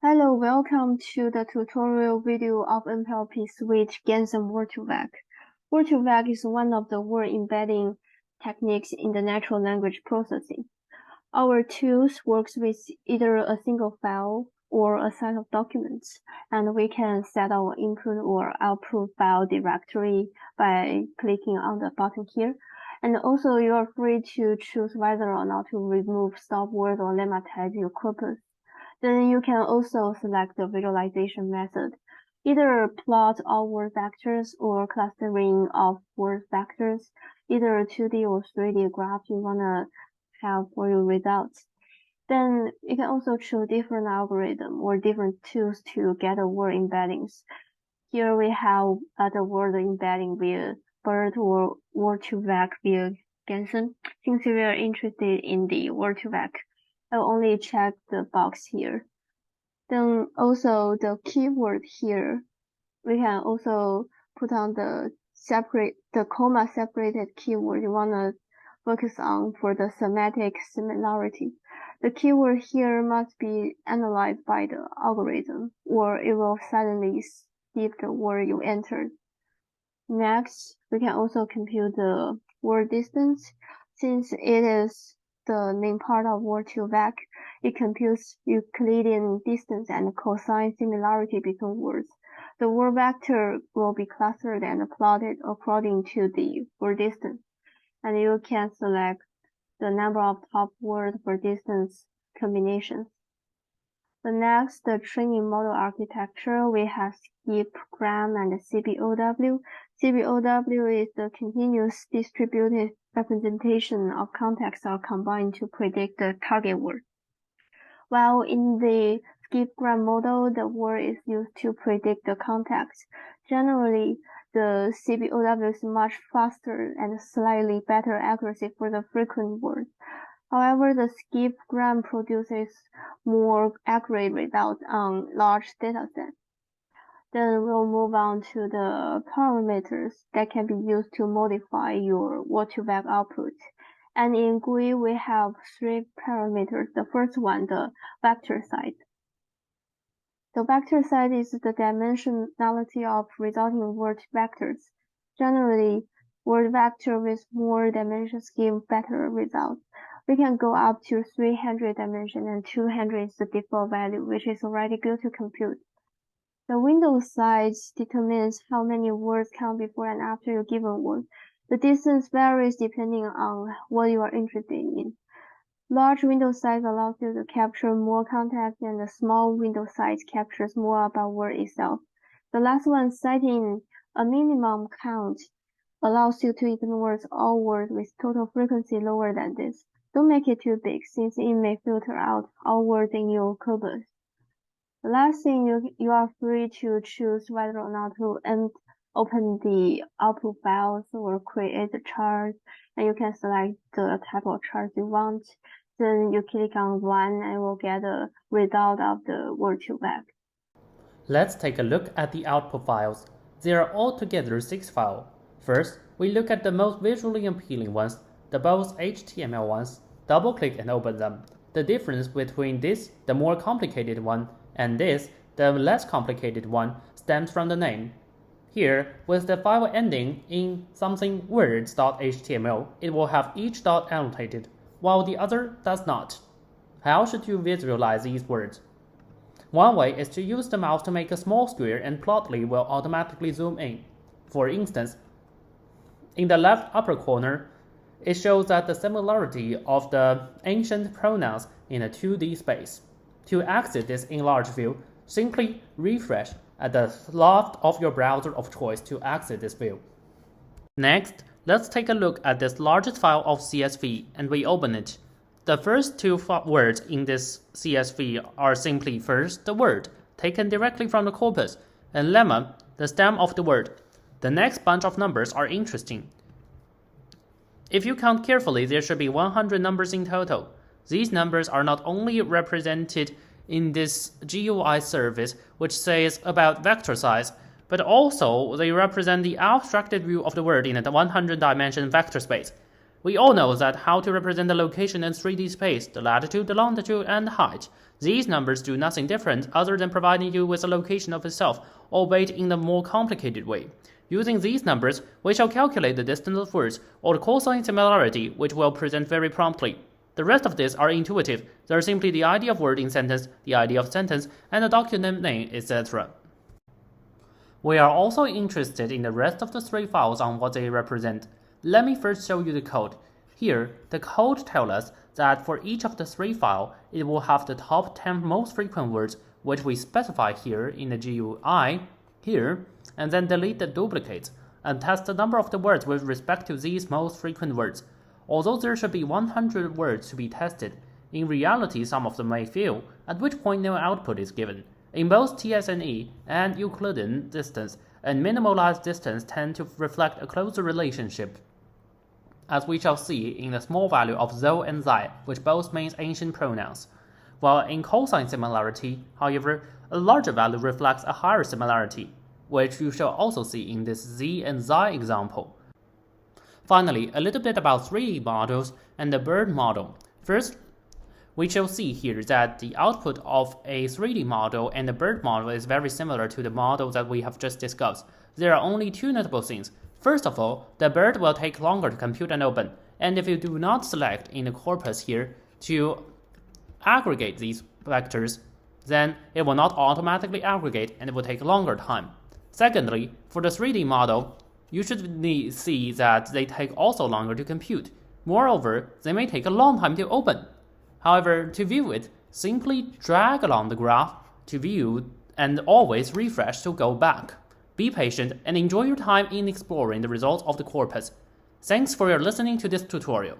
Hello, welcome to the tutorial video of NLP Suite Ganson Word2Vec. Word2Vec is one of the word embedding techniques in the natural language processing. Our tools works with either a single file or a set of documents, and we can set our input or output file directory by clicking on the button here. And also you are free to choose whether or not to remove stop word or lemma tag your corpus. Then you can also select the visualization method, either plot all word vectors or clustering of word vectors, either a 2D or 3D graph you want to have for your results. Then you can also choose different algorithm or different tools to get the word embeddings. Here we have the word embedding via BERT or Word2Vec via Ganson. Since we are interested in the Word2Vec, I'll only check the box here. Then also the keyword here, we can also put on the comma separated keyword you want to focus on for the semantic similarity. The keyword here must be analyzed by the algorithm, or it will suddenly skip the word you entered. Next, we can also compute the word distance. Since it is the main part of Word2Vec, it computes Euclidean distance and cosine similarity between words. The word vector will be clustered and plotted according to the word distance, and you can select the number of top word for distance combinations. The next, the training model architecture, we have skip, gram, and CBOW. CBOW is the continuous distributed representation of context are combined to predict the target word. While in the skip-gram model, the word is used to predict the context. Generally, the CBOW is much faster and slightly better accuracy for the frequent words. However, the skip-gram produces more accurate results on large datasets. Then we'll move on to the parameters that can be used to modify your Word2Vec output. And in GUI, we have 3 parameters. The first one, the vector size. The vector size is the dimensionality of resulting word vectors. Generally, word vector with more dimensions give better results. We can go up to 300 dimension and 200 is the default value, which is already good to compute. The window size determines how many words come before and after a given word. The distance varies depending on what you are interested in. Large window size allows you to capture more context, and the small window size captures more about word itself. The last one, setting a minimum count, allows you to ignore all words with total frequency lower than this. Don't make it too big, since it may filter out all words in your corpus. The last thing, you are free to choose whether or not to open the output files or create the charts, and you can select the type of chart you want. Then you click on Run and will get a result of the Word2Vec. Let's take a look at the output files. There are altogether 6 files. First, we look at the most visually appealing ones, the both HTML ones. Double-click and open them. The difference between this, the more complicated one, and this, the less complicated one, stems from the name. Here, with the file ending in something words.html, it will have each dot annotated, while the other does not. How should you visualize these words? One way is to use the mouse to make a small square and Plotly will automatically zoom in. For instance, in the left upper corner, it shows that the similarity of the ancient pronouns in a 2D space. To exit this enlarged view, simply refresh at the left of your browser of choice to exit this view. Next, let's take a look at this largest file of CSV and we open it. The first 2 words in this CSV are simply first, the word, taken directly from the corpus, and lemma, the stem of the word. The next bunch of numbers are interesting. If you count carefully, there should be 100 numbers in total. These numbers are not only represented in this GUI service, which says about vector size, but also they represent the abstracted view of the word in a 100-dimension vector space. We all know that how to represent the location in 3D space, the latitude, the longitude, and the height. These numbers do nothing different other than providing you with a location of itself, albeit in a more complicated way. Using these numbers, we shall calculate the distance of words, or the cosine similarity, which we'll present very promptly. The rest of these are intuitive. They are simply the idea of word in sentence, the idea of sentence, and the document name, etc. We are also interested in the rest of the 3 files on what they represent. Let me first show you the code. Here, the code tells us that for each of the 3 files, it will have the top 10 most frequent words, which we specify here in the GUI, here, and then delete the duplicates, and test the number of the words with respect to these most frequent words. Although there should be 100 words to be tested, in reality some of them may fail, at which point no output is given. In both TSNE and Euclidean distance and minimalized distance tend to reflect a closer relationship, as we shall see in the small value of zo and zai, which both means ancient pronouns. While in cosine similarity, however, a larger value reflects a higher similarity, which you shall also see in this z and zai example. Finally, a little bit about 3D models and the BERT model. First, we shall see here that the output of a 3D model and the BERT model is very similar to the model that we have just discussed. There are only 2 notable things. First of all, the BERT will take longer to compute and open, and if you do not select in the corpus here to aggregate these vectors, then it will not automatically aggregate and it will take a longer time. Secondly, for the 3D model, you should see that they take also longer to compute. Moreover, they may take a long time to open. However, to view it, simply drag along the graph to view and always refresh to go back. Be patient and enjoy your time in exploring the results of the corpus. Thanks for your listening to this tutorial.